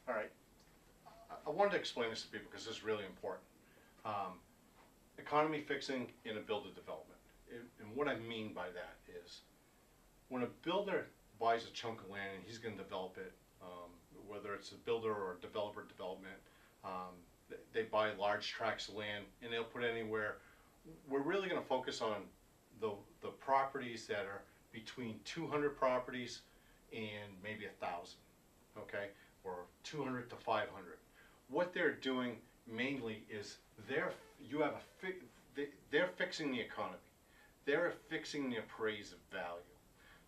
All right. I wanted to explain this to people because this is really important. Um, Economy fixing in a builder development. And what I mean by that is when a builder buys a chunk of land and he's going to develop it, whether it's a builder or a developer development, they buy large tracts of land and they'll put anywhere. We're really going to focus on the properties that are between 200 properties and maybe 1,000, okay, or 200 to 500. What they're doing mainly is they're fixing the economy. They're fixing the appraised value.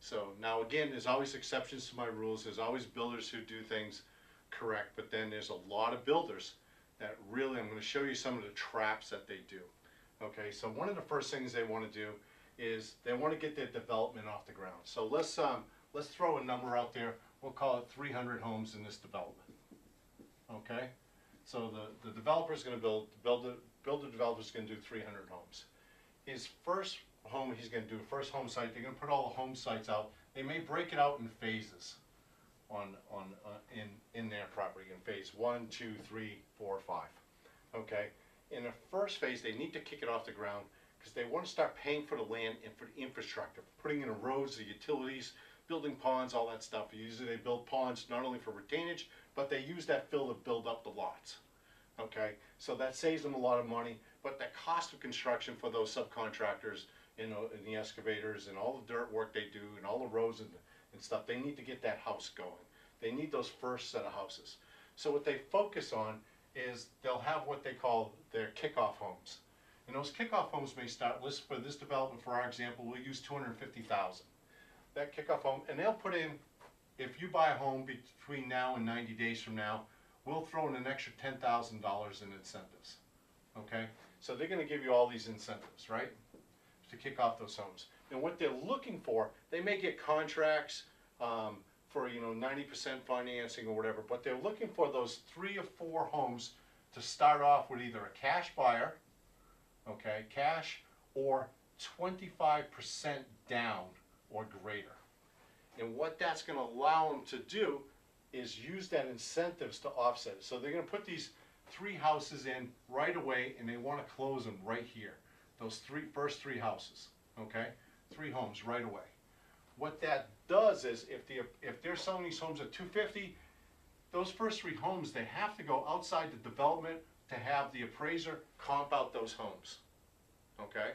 So now again, there's always exceptions to my rules. There's always builders who do things correct, but then there's a lot of builders that really, I'm going to show you some of the traps that they do. Okay, so one of the first things they want to do is they want to get their development off the ground. So let's throw a number out there. We'll call it 300 homes in this development. Okay, so the developer's going to builder developer's going to do 300 homes. His first home he's going to do, first home site, they're going to put all the home sites out. They may break it out in phases in their property, in phase 1, 2, 3, 4, 5. Okay, in the first phase they need to kick it off the ground because they want to start paying for the land and for the infrastructure, putting in the roads, the utilities, building ponds, all that stuff. Usually they build ponds not only for retainage, but they use that fill to build up the lots. Okay, so that saves them a lot of money, but the cost of construction for those subcontractors, and the excavators and all the dirt work they do and all the roads and stuff, they need to get that house going. They need those first set of houses. So what they focus on is they'll have what they call their kickoff homes. And those kickoff homes may start, for this development, for our example, we'll use 250,000. That kickoff home, and they'll put in, if you buy a home between now and 90 days from now, we'll throw in an extra $10,000 in incentives. Okay? So they're going to give you all these incentives, right, to kick off those homes. And what they're looking for, they may get contracts for 90% financing or whatever, but they're looking for those 3 or 4 homes to start off with either a cash buyer, okay, cash, or 25% down or greater. And what that's going to allow them to do is use that incentives to offset it. So they're going to put these 3 houses in right away, and they want to close them right here. Those first three houses, okay, 3 homes right away. What that does is, if they're selling these homes at 250, those first 3 homes, they have to go outside the development to have the appraiser comp out those homes. Okay.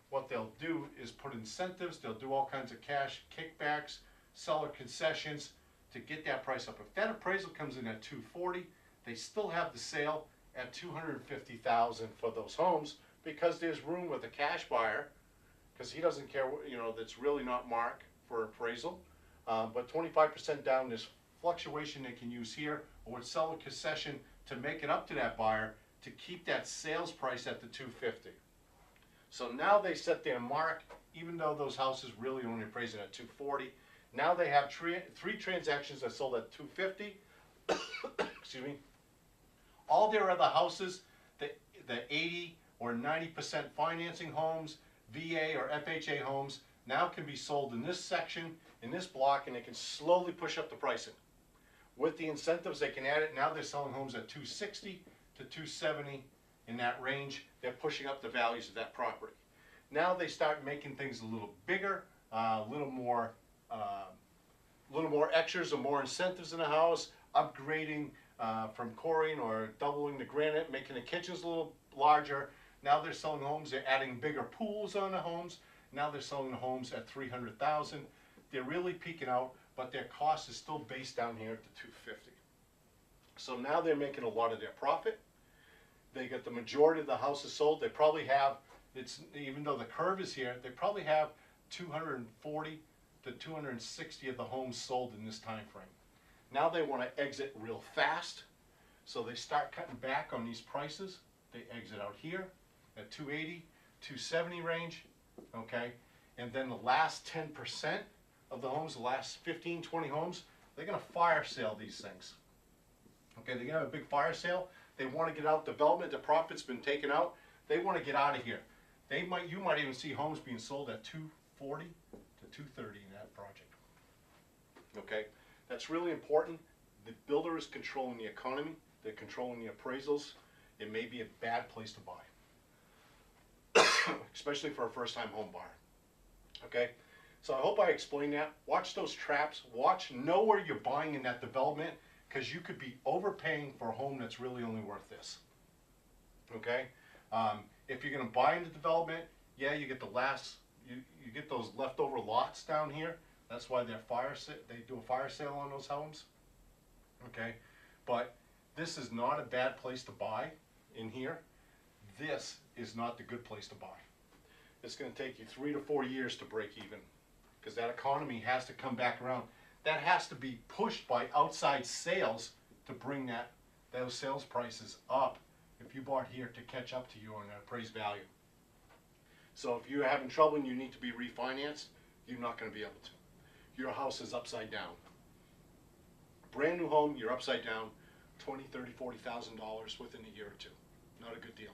What they'll do is put incentives. They'll do all kinds of cash kickbacks, seller concessions to get that price up. If that appraisal comes in at 240, they still have the sale at 250,000 for those homes, because there's room with a cash buyer, because he doesn't care, that's really not marked for appraisal. But 25% down, there's fluctuation they can use here, or with seller concession to make it up to that buyer to keep that sales price at the 250. So now they set their mark, even though those houses really only appraised at 240. Now they have 3 transactions that sold at 250. Excuse me. All their other houses, the 80 or 90% financing homes, VA or FHA homes, now can be sold in this section, in this block, and they can slowly push up the pricing. With the incentives, they can add it. Now they're selling homes at 260 to 270 in that range. They're pushing up the values of that property. Now they start making things a little bigger, a little more extras or more incentives in the house, upgrading from coring or doubling the granite, making the kitchens a little larger. Now they're selling homes, they're adding bigger pools on the homes. Now they're selling the homes at 300,000. They're really peaking out, but their cost is still based down here at the 250. So now they're making a lot of their profit. They get the majority of the houses sold. They probably have, even though the curve is here, they probably have 240 to 260 of the homes sold in this time frame. Now they want to exit real fast, so they start cutting back on these prices. They exit out here at 280, 270 range, okay? And then the last 10% of the homes, the last 15, 20 homes, they're going to fire sale these things. Okay, they're going to have a big fire sale. They want to get out development. The profit's been taken out. They want to get out of here. You might even see homes being sold at 240 to 230 in that project. Okay, that's really important. the builder is controlling the economy, they're controlling the appraisals, it may be a bad place to buy. Especially for a first-time home buyer. Okay? So I hope I explained that. Watch those traps. Know where you're buying in that development, because you could be overpaying for a home that's really only worth this. Okay? If you're going to buy into development, yeah, you get you get those leftover lots down here. That's why they do a fire sale on those homes. Okay? But this is not a bad place to buy in here. This is not the good place to buy. It's going to take you 3 to 4 years to break even, because that economy has to come back around. That has to be pushed by outside sales to bring those sales prices up if you bought here to catch up to you on an appraised value. So if you're having trouble and you need to be refinanced, you're not going to be able to. Your house is upside down. Brand new home, you're upside down, $20,000, $30,000, $40,000 within a year or two. Not a good deal.